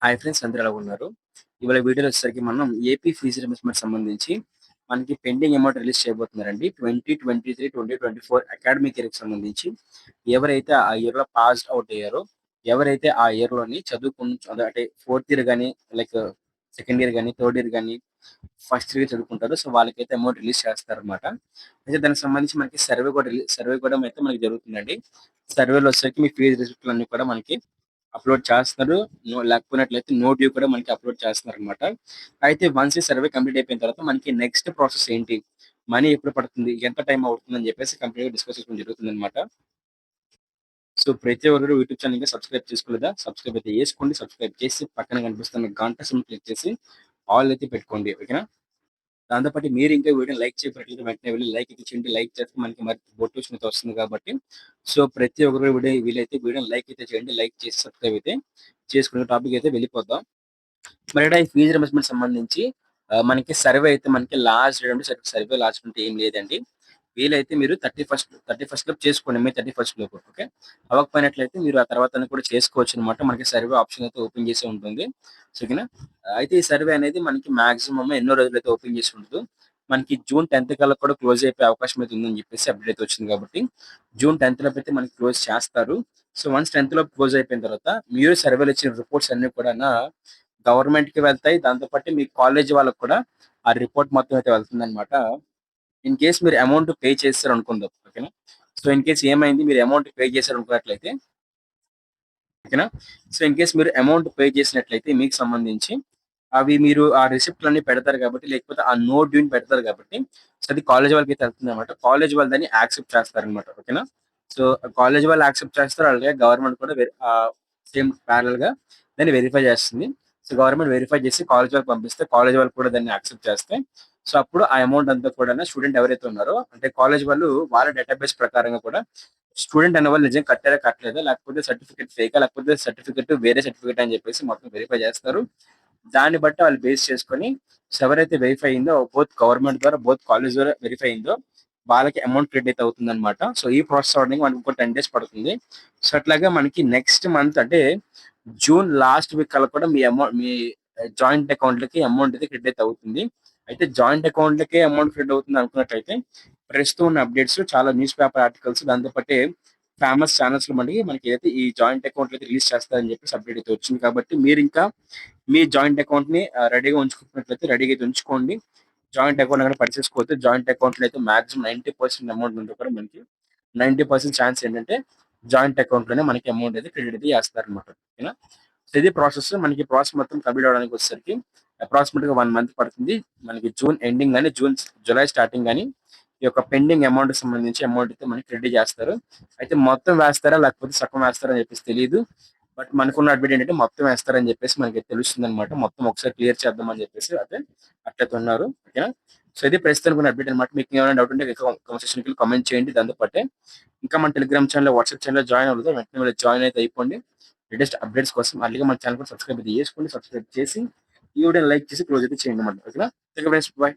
Hi friends, అందరూ ఎలా ఉన్నారు? ఇవాళ వీడియోలో వచ్చేసరికి మనం ఏపీ ఫీజు రీయింబర్స్‌మెంట్ సంబంధించి మనకి పెండింగ్ అమౌంట్ రిలీజ్ చేయబోతున్నారండి. 2023, 2024 అకాడమిక్ ఇయర్‌కి సంబంధించి ఎవరైతే ఆ ఇయర్‌లో పాస్డ్ ఔట్ అయ్యారో, ఎవరైతే ఆ ఇయర్‌లోని అంటే ఫోర్త్ ఇయర్ గాని, లైక్ సెకండ్ ఇయర్ గాని, థర్డ్ ఇయర్ గాని, ఫస్ట్ ఇయర్ చదువుకుంటారో సో వాళ్ళకైతే అమౌంట్ రిలీజ్ చేస్తారనమాట. అయితే దానికి సంబంధించి మనకి సర్వే కూడా అయితే మనకి జరుగుతుందండి. సర్వేలో వచ్చేసరికి మీ ఫీజ్ రిసిప్ట్‌లన్నీ కూడా మనకి అప్‌లోడ్ చేస్తున్నారు. లేకపోయినట్లయితే నో డ్యూ కూడా మనకి అప్‌లోడ్ చేస్తున్నారనమాట. అయితే వన్స్ ఈ సర్వే కంప్లీట్ అయిపోయిన తర్వాత మనకి నెక్స్ట్ ప్రాసెస్ ఏంటి? మనీ ఎప్పుడు పడుతుంది? ఎంత టైమ్ అవుతుందని చెప్పేసి కంప్లీట్‌గా డిస్కస్ చేసుకోవడం జరుగుతుందనమాట. సో, ప్రతి ఒక్కరు యూట్యూబ్ ఛానెల్ ఇంకా సబ్స్క్రైబ్ చేసుకోలేదా? సబ్స్క్రైబ్ అయితే చేసుకోండి. సబ్స్క్రైబ్ చేసి పక్కన కనిపిస్తున్న గంట సింబల్ క్లిక్ చేసి ఆల్ అయితే పెట్టుకోండి. ఓకేనా? దాంతో పాటు మీరు ఇంకా వీడియోని లైక్ చేయకపోయినట్లయితే వెంటనే వెళ్లి లైక్ అయితే చేయండి. లైక్ చేస్తే మనకి మరి నోటిఫికేషన్ అయితే వస్తుంది కాబట్టి, సో, ప్రతి ఒక్కరు వీలైతే వీడియోని లైక్ అయితే చేయండి. లైక్ చేసి సబ్స్క్రైబ్ అయితే చేసుకునే టాపిక్ అయితే వెళ్ళిపోదాం. మరి ఈ ఫీజ్ రీయింబర్స్‌మెంట్ సంబంధించి మనకి సర్వే అయితే మనకి లాస్ట్ డేట్ అంటే సర్వే లాస్ట్ అంటే ఏం లేదండి. వీలైతే మీరు 31 లోపు చేసుకోండి. మే 31 లోపు. ఓకే. అవ్వకపోయినట్లయితే మీరు ఆ తర్వాతను కూడా చేసుకోవచ్చనమాట. మనకి సర్వే ఆప్షన్ అయితే ఓపెన్ చేసి ఉంటుంది. సో, ఓకేనా. అయితే ఈ సర్వే అనేది మనకి మాక్సిమం ఎన్నో రోజులైతే ఓపెన్ చేసి ఉండదు. మనకి జూన్ 10థ్ కల్లా కూడా క్లోజ్ అయిపోయే అవకాశం అయితే ఉందని చెప్పేసి అప్డేట్ అయితే వచ్చింది కాబట్టి, జూన్ 10థ్ లోపు అయితే మనకి క్లోజ్ చేస్తారు. సో, వన్స్ 10థ్ లోపు క్లోజ్ అయిపోయిన తర్వాత మీరు సర్వేలో ఇచ్చిన రిపోర్ట్స్ అన్నీ కూడానా గవర్నమెంట్‌కి వెళ్తాయి. దాంతో పాటు మీ కాలేజ్ వాళ్ళకి కూడా ఆ రిపోర్ట్ మొత్తం అయితే వెళ్తుందనమాట. ఇన్ కేస్ మీరు అమౌంట్ పే చేశారనుకుందాం. ఓకేనా. సో, ఇన్ కేస్ ఏమైంది మీరు అమౌంట్ పే చేశారనుకున్నట్లయితే ఓకేనా. సో, ఇన్ కేస్ మీరు అమౌంట్ పే చేసినట్లయితే మీకు సంబంధించి అవి మీరు ఆ రిసిప్ట్‌లన్నీ పెడతారు కాబట్టి, లేకపోతే ఆ నో డ్యూని పెడతారు కాబట్టి, సో, అది కాలేజ్ వాళ్ళకైతే వెళ్తుందనమాట. కాలేజ్ వాళ్ళు దాన్ని యాక్సెప్ట్ చేస్తారనమాట. ఓకేనా. సో, కాలేజ్ వాళ్ళు యాక్సెప్ట్ చేస్తారు. అలాగే గవర్నమెంట్ కూడా సేమ్ ప్యారలెల్‌గా దాన్ని వెరిఫై చేస్తుంది. సో, గవర్నమెంట్ వెరిఫై చేసి కాలేజ్ వాళ్ళకి పంపిస్తే, కాలేజ్ వాళ్ళు కూడా దాన్ని యాక్సెప్ట్ చేస్తే, సో, అప్పుడు ఆ అమౌంట్ అంతా కూడాను స్టూడెంట్ ఎవరైతే ఉన్నారో అంటే కాలేజ్ వాళ్ళు వాళ్ళ డేటాబేస్ ప్రకారంగా కూడా స్టూడెంట్ అనేవాళ్ళు నిజంగా కట్టారా? కట్టలేదా? లేకపోతే సర్టిఫికేట్ ఫేకా? లేకపోతే సర్టిఫికేట్ వేరే సర్టిఫికేట్ అని చెప్పేసి మొత్తం వెరిఫై చేస్తారు. దాన్ని బట్టి వాళ్ళు బేస్ చేసుకొని సో ఎవరైతే వెరిఫై అయిందో గవర్నమెంట్ ద్వారా కాలేజ్ ద్వారా వెరిఫై అయిందో వాళ్ళకి అమౌంట్ క్రెడిట్ అయితే అవుతుందన్నమాట. సో ఈ ప్రాసెస్ అవ్వడానికి మనకి ఇంకో 10 డేస్ పడుతుంది. సో అట్లాగా మనకి నెక్స్ట్ మంత్ అంటే జూన్ లాస్ట్ వీక్ కల్లా కూడా మీ జాయింట్ అకౌంట్‌లకి అమౌంట్ అయితే క్రెడిట్ అయితే అవుతుంది. అయితే జాయింట్ అకౌంట్‌లకే అమౌంట్ క్రెడిట్ అవుతుంది అనుకున్నట్టయితే ప్రస్తుతం ఉన్న అప్డేట్స్ చాలా న్యూస్ పేపర్ ఆర్టికల్స్ దాంతో పాటే ఫేమస్ ఛానెల్స్‌లో మనకి ఏదైతే ఈ జాయింట్ అకౌంట్‌లు అయితే రిలీజ్ చేస్తారని చెప్పేసి అప్డేట్ అయితే వచ్చింది. కాబట్టి మీరింకా మీ జాయింట్ అకౌంట్‌ని రెడీగా ఉంచుకున్నట్లయితే రెడీగా అయితే ఉంచుకోండి. జాయింట్ అకౌంట్ గనక పర్చేసుకోవద్దు. జాయింట్ అకౌంట్‌లో అయితే మాక్సిమం 90% అమౌంట్ ఉంటే కూడా మనకి 90% ఛాన్స్ ఏంటంటే జాయింట్ అకౌంట్‌లోనే మనకి అమౌంట్ అయితే క్రెడిట్ అయితే చేస్తారనమాట. ఓకేనా. సో ఇది ప్రాసెస్. మనకి ప్రాసెస్ మొత్తం కంప్లీట్ అవ్వడానికి వచ్చేసరికి అప్రాక్సిమేట్‌గా 1 మంత్ పడుతుంది. మనకి జూన్ ఎండింగ్ గాని, జులై స్టార్టింగ్ గాని ఈ యొక్క పెండింగ్ అమౌంట్‌కి సంబంధించి అమౌంట్ అయితే మనకి క్రెడిట్ చేస్తారు. అయితే మొత్తం వేస్తారా? లేకపోతే సగం వేస్తారా అని చెప్పేసి తెలీదు. బట్ మనకున్న అప్డేట్ ఏంటంటే మొత్తం వేస్తారని చెప్పేసి మనకి తెలుస్తుందన్నమాట. మొత్తం ఒకసారి క్లియర్ చేద్దామని చెప్పేసి అయితే అట్లయితే ఉన్నారు. ఓకేనా. సో ఇది ప్రస్తుతానికి ఉన్న అప్డేట్ అన్నమాట. మీకు ఏమైనా డౌట్ ఉంటే కామెంట్ సెక్షన్‌కి కామెంట్ చేయండి. దాంతో పాటే ఇంకా మన టెలిగ్రామ్ ఛానెల్, వాట్సాప్ ఛానెల్‌లో జాయిన్ అవ్వలేదు. వెంటనే వెళ్లి జాయిన్ అయితే అయిపోండి. లేటెస్ట్ అప్డేట్స్ కోసం. అలాగే మన ఛానెల్ కూడా సబ్స్క్రైబ్ అయితే చేసుకోండి. సబ్స్క్రైబ్ చేసి ఈ వీడియోని లైక్ చేసి క్లోజ్ అయితే చేయండి అన్నమాట. ఓకేనా. Thank you friends. బై.